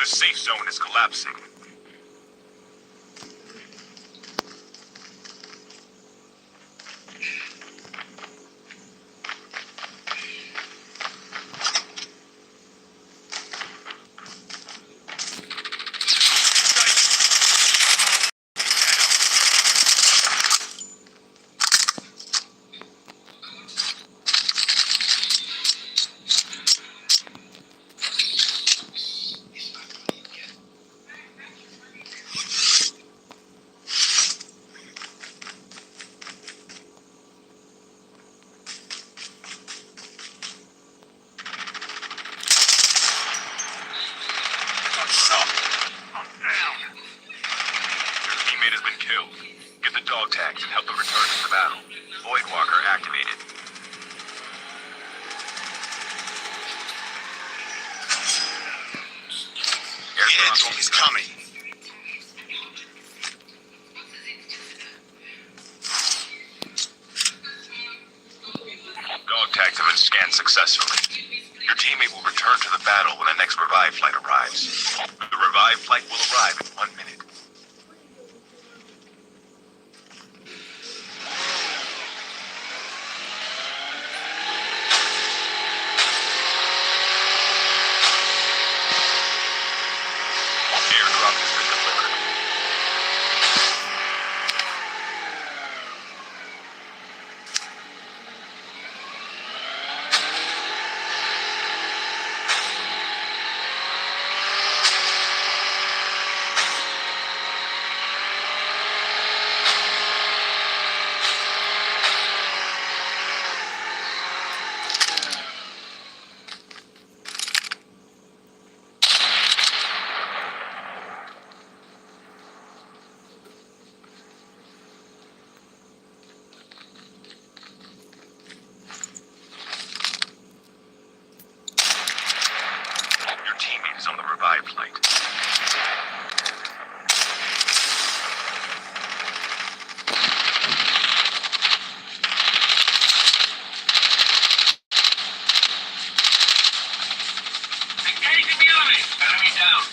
The safe zone is collapsing. Get the dog tags and help them return to the battle. Voidwalker activated. Airdrop is coming. Dog tags have been scanned successfully. Your teammate will return to the battle when the next revive flight arrives. The revive flight will arrive in 1 minute. Airdrop has been delivered. Your teammate is on the revive flight. Engaging the enemy! Enemy down!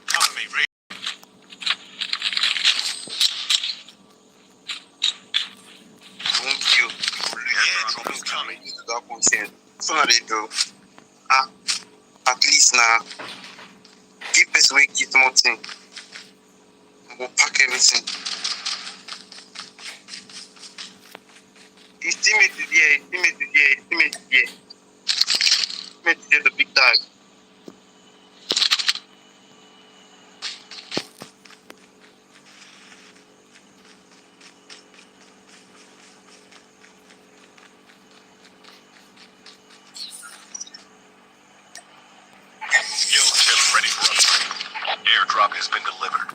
Cover me, Rick. Don't you? Airdrop is coming. So now they do. At least now, give us week get more thing. We'll pack everything. His teammate is here. His teammate is here. His teammate is here. His teammate is here. The big tag. Skill chip ready for upgrade. Airdrop has been delivered.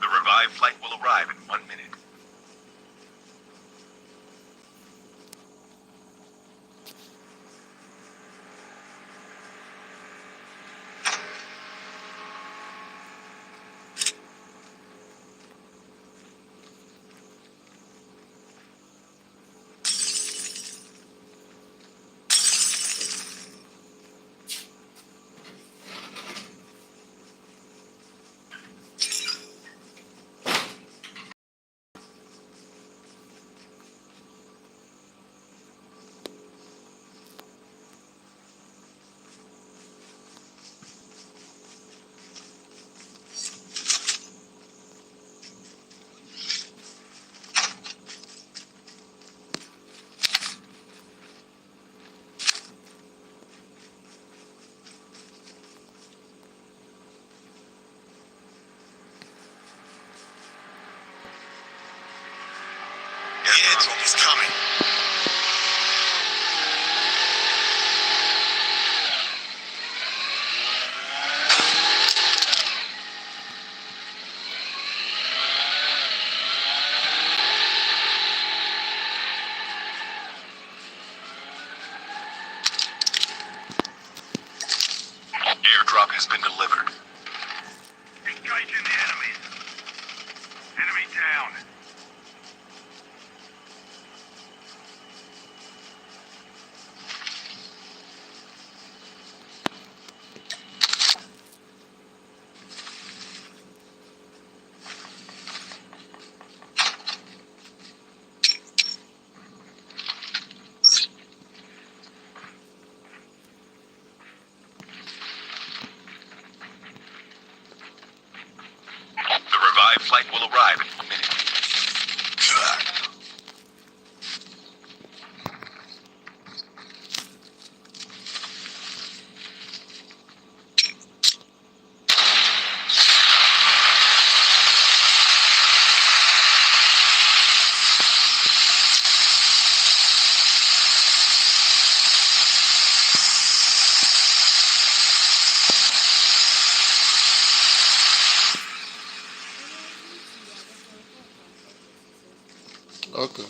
The revive flight will arrive in 1 minute. Airdrop is coming. Airdrop has been delivered. Engaging the enemies. Enemy down. Okay.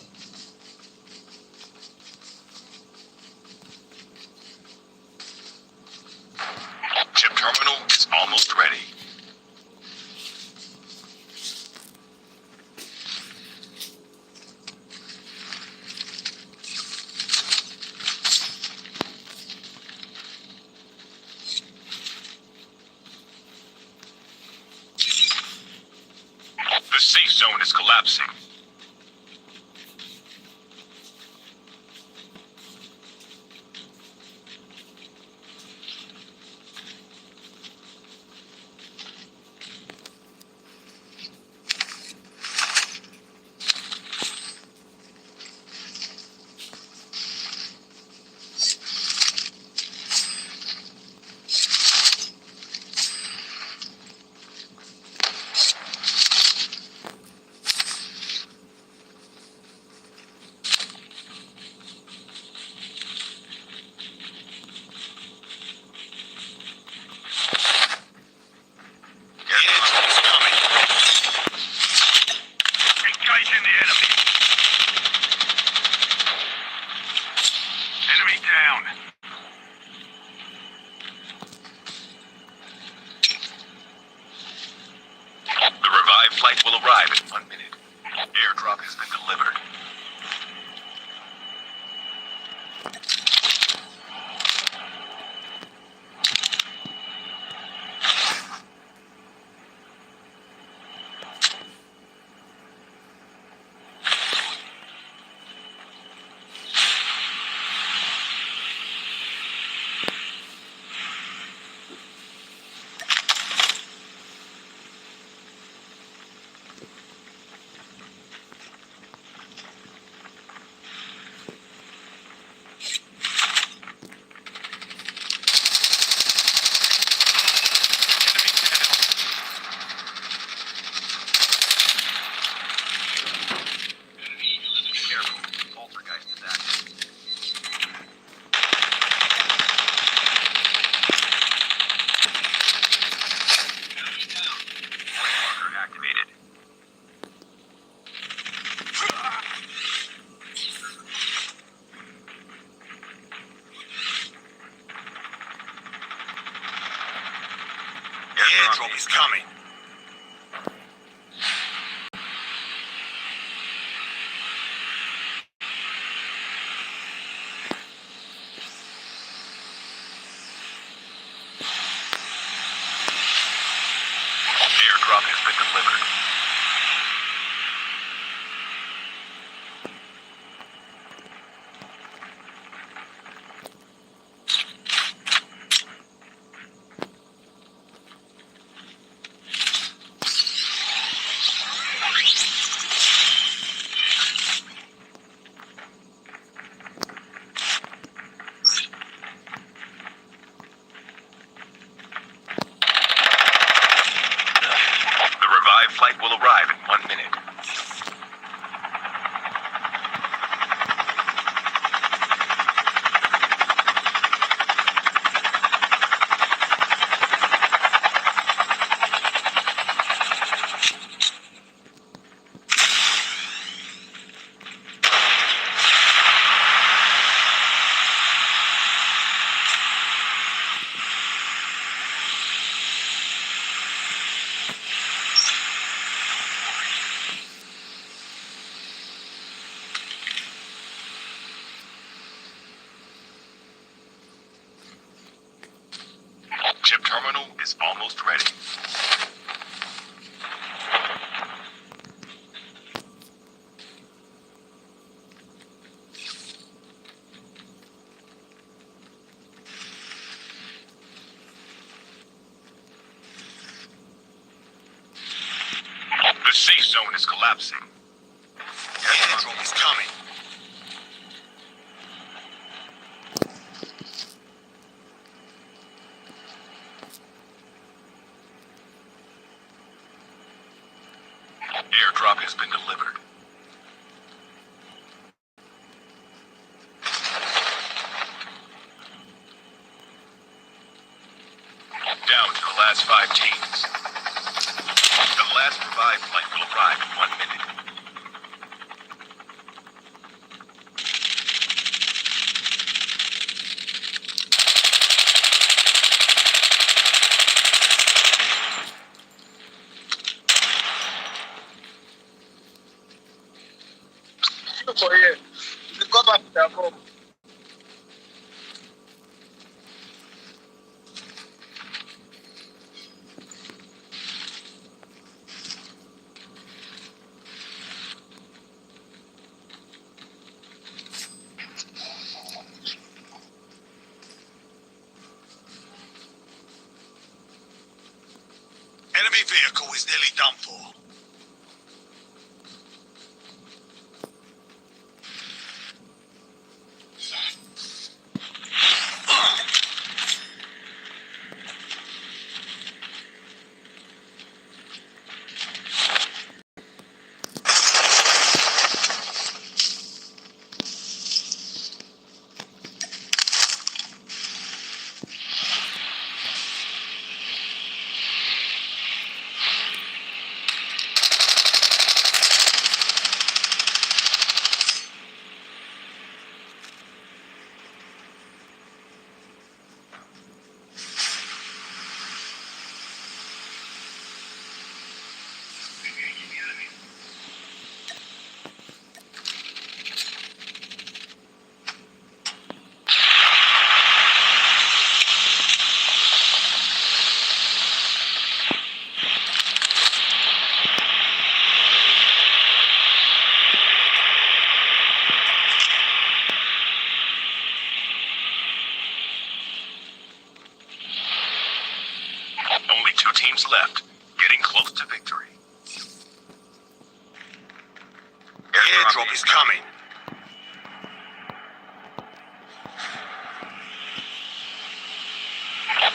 Chip terminal is almost ready. The safe zone is collapsing. Engaging the enemy. Enemy down. The revived flight will arrive in 1 minute. Airdrop has been delivered. Airdrop is coming. Airdrop has been delivered. The revived flight will arrive in 1 minute. Chip terminal is almost ready. The safe zone is collapsing. Airdrop is coming. Airdrop has been delivered. Down to the last 5 teams. The last revived flight will arrive in 1 minute. for here. You go back to their home. Enemy vehicle is nearly done for. Only 2 teams left, getting close to victory. The airdrop is coming.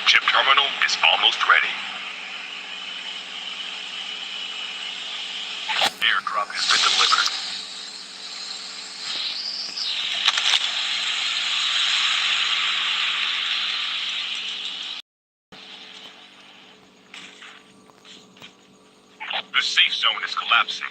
Chip terminal is almost ready. Airdrop has been delivered. The safe zone is collapsing.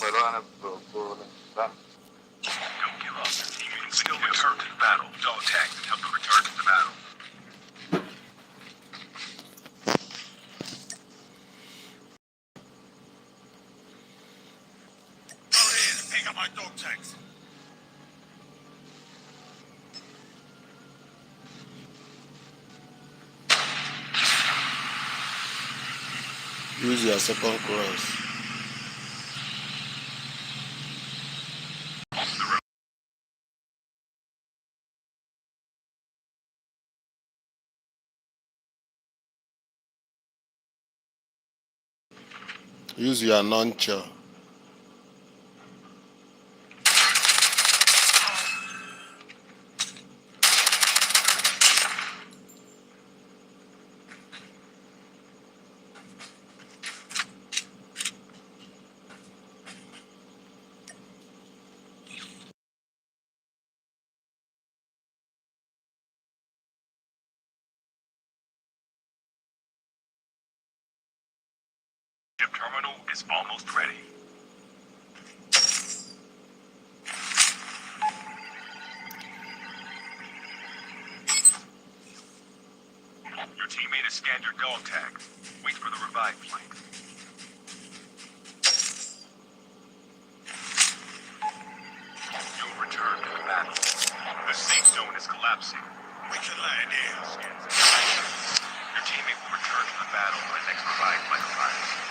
Don't give up. Your teammate will still return to the battle. Dog tags and help you return to the battle. Go ahead and pick up my dog tags. Use your second cross. Use your launcher. Ship terminal is almost ready. Your teammate has scanned your dog tag. Wait for the revive flight. You'll return to the battle. The safe zone is collapsing. We can land here. Your teammate will return to the battle when the next revive flight arrives.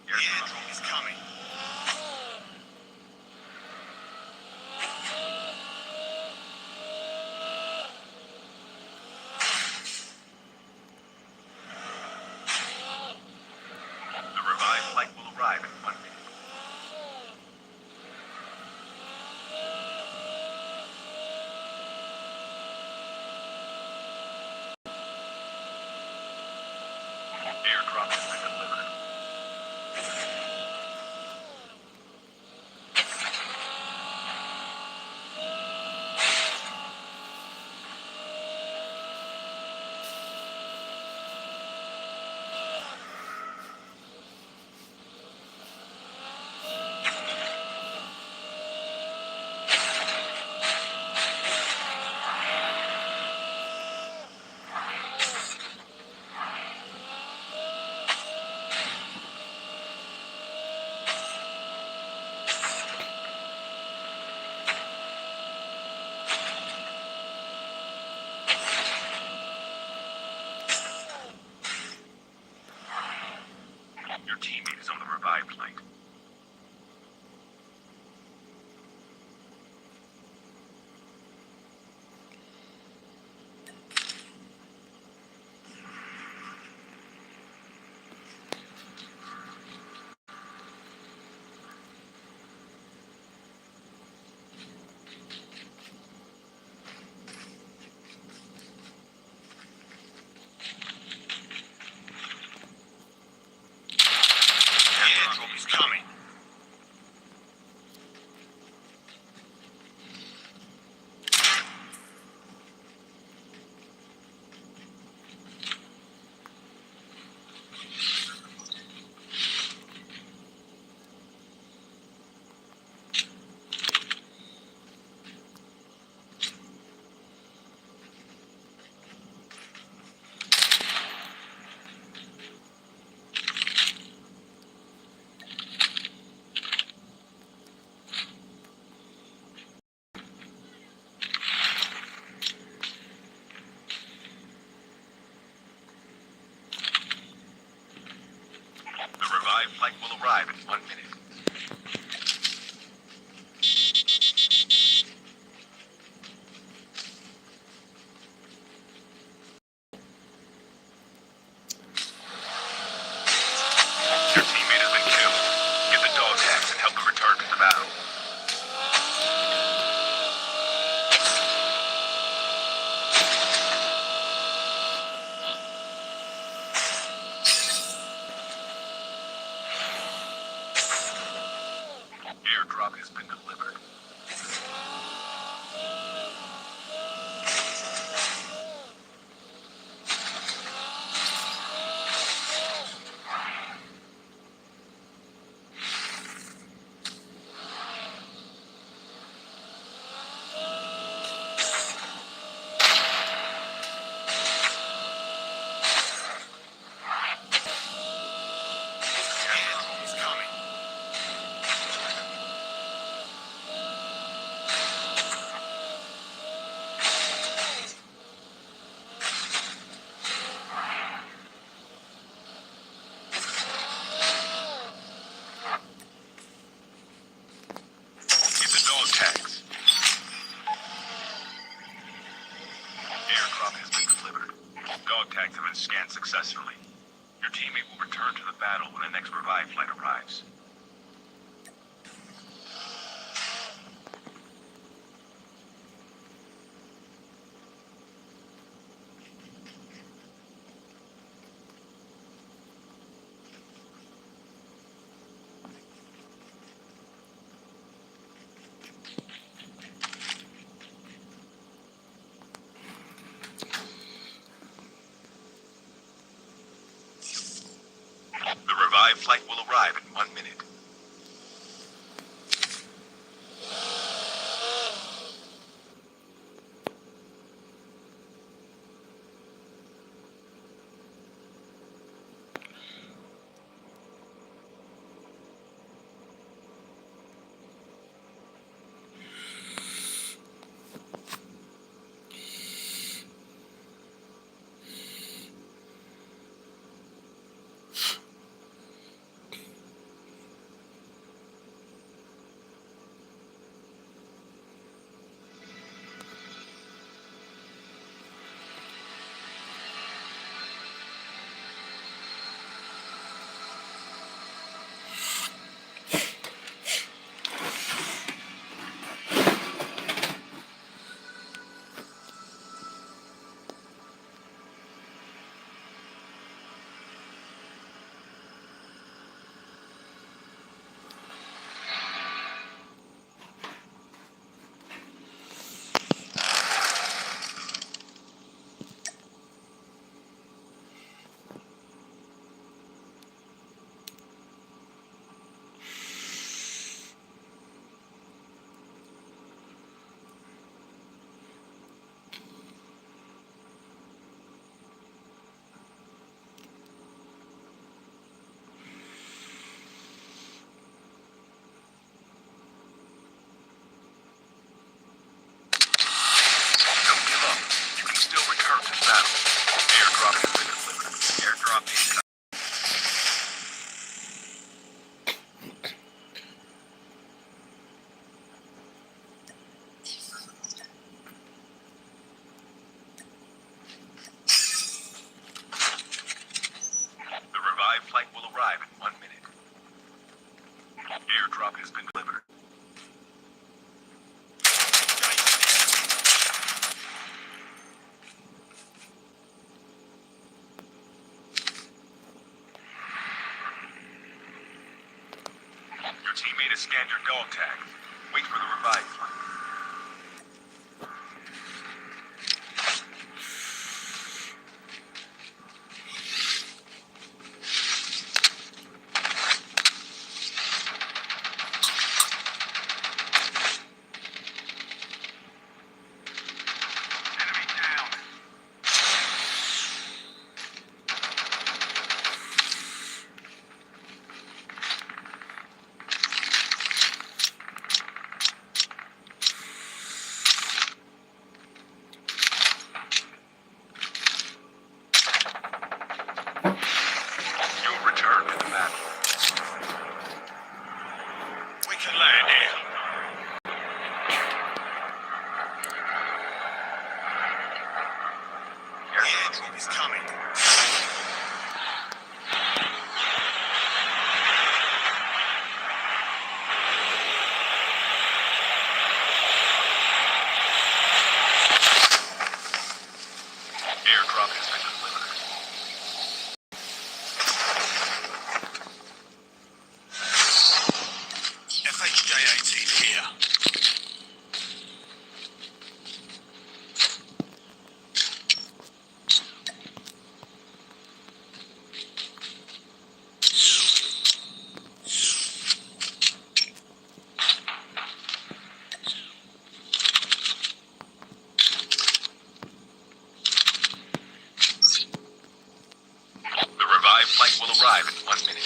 The airdrop is coming. The revive flight will arrive in 1 minute. Airdrop has been delivered. Your teammate is on the revive flight. The airdrop is coming. revived flight will arrive in 1 minute. Your teammate has been killed. Get the dog tags and help them return to the battle. Airdrop has been delivered. Airdrop is coming. Get the dog tags. Airdrop has been delivered. Dog tags have been scanned successfully. Your teammate will return to the battle when the next revive flight arrives. The revived flight will arrive in 1 minute. Don't give up. You can still return to the battle. Airdrop has been delivered. Airdrop is The revived flight will arrive in 1 minute. Airdrop has been delivered. Your teammate has scanned your dog tag. Wait for the revive flight. Enemy down. Revive flight will arrive in 1 minute.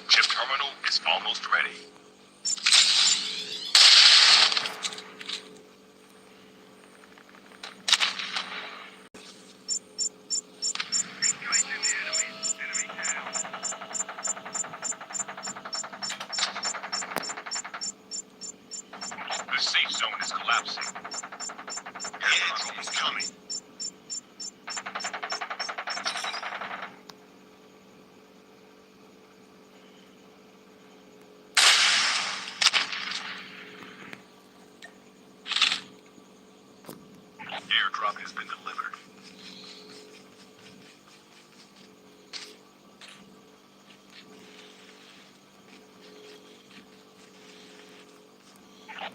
Chip terminal is almost ready. The safe zone is collapsing. Airdrop is coming. Airdrop has been delivered.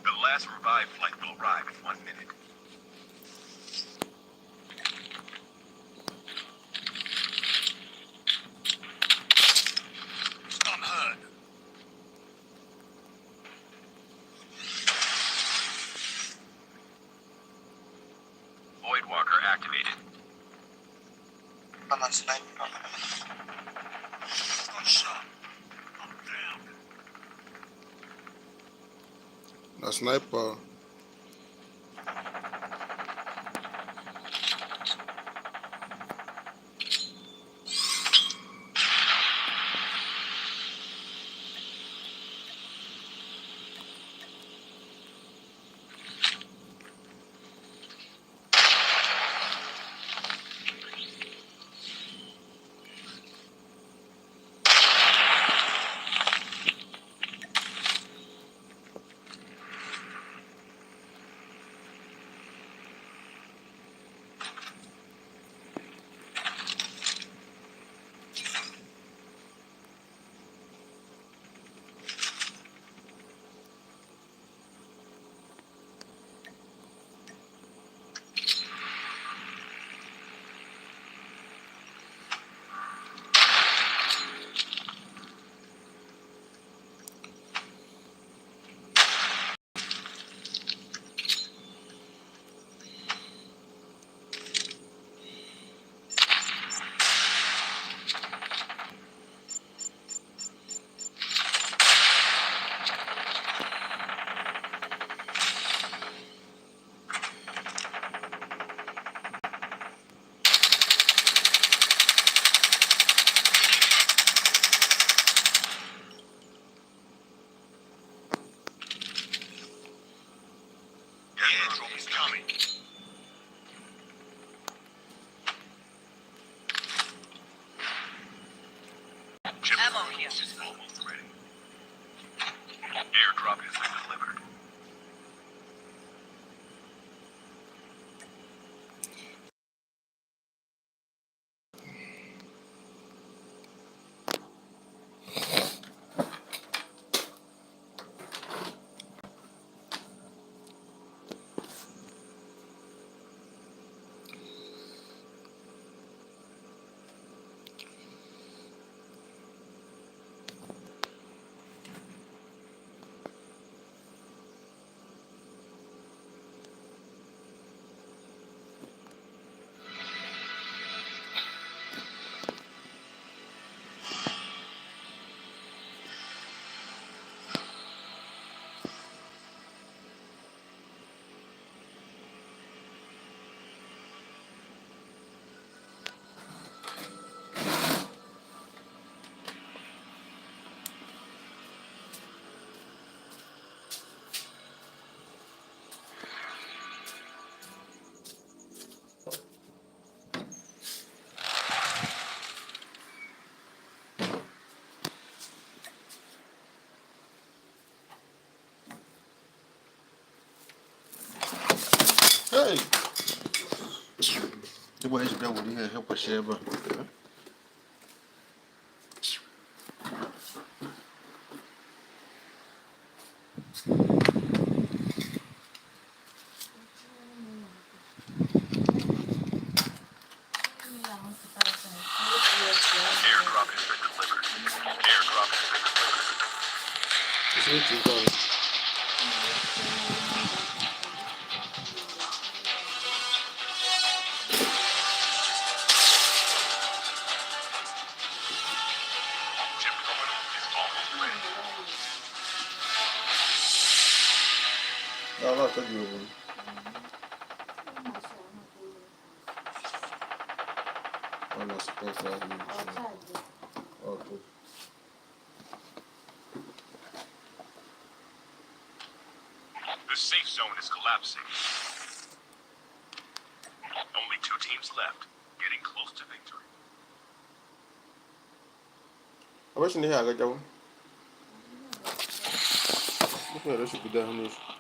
The last revive flight will arrive in 1 minute. Unheard. Voidwalker activated. Pana sniper. Got shot. I'm down. The sniper. Airdrop is coming. Chip terminal is almost ready. Airdrop has been delivered. Hey! Det var ikke der, hvor de her på skæber. Airdrop has been delivered. Airdrop has been delivered. Det er ikke godt. Chip terminal is almost ready. Jeg har lagt det jo. I'm not supposed to have you. Okay. The safe zone is collapsing. Only 2 teams left, getting close to victory. I wish you had like that one. Look at that, should be down here.